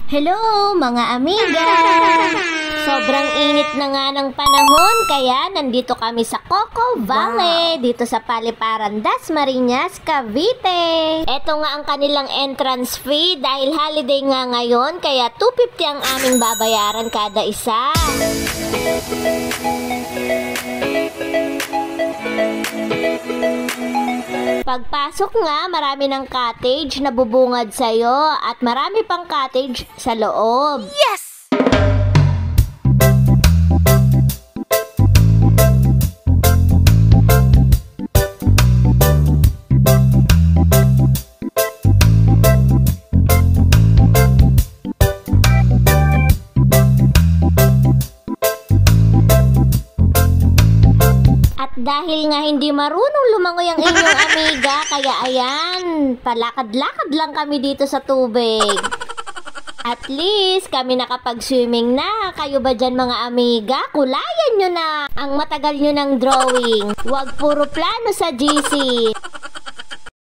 Hello mga amiga! Sobrang init na nga ng panahon kaya nandito kami sa Coco Valley dito sa Paliparan, Dasmariñas, Cavite. Ito nga ang kanilang entrance fee dahil holiday nga ngayon kaya 250 ang aming babayaran kada isa. Pagpasok nga, marami ng cottage na bubungad sa'yo at marami pang cottage sa loob. Yes! At dahil nga hindi marunong lumangoy ang inyong amiga, kaya ayan, palakad-lakad lang kami dito sa tubig. At least, kami nakapag-swimming na. Kayo ba dyan mga amiga? Kulayan nyo na ang matagal nyo ng drawing. Huwag puro plano sa GC.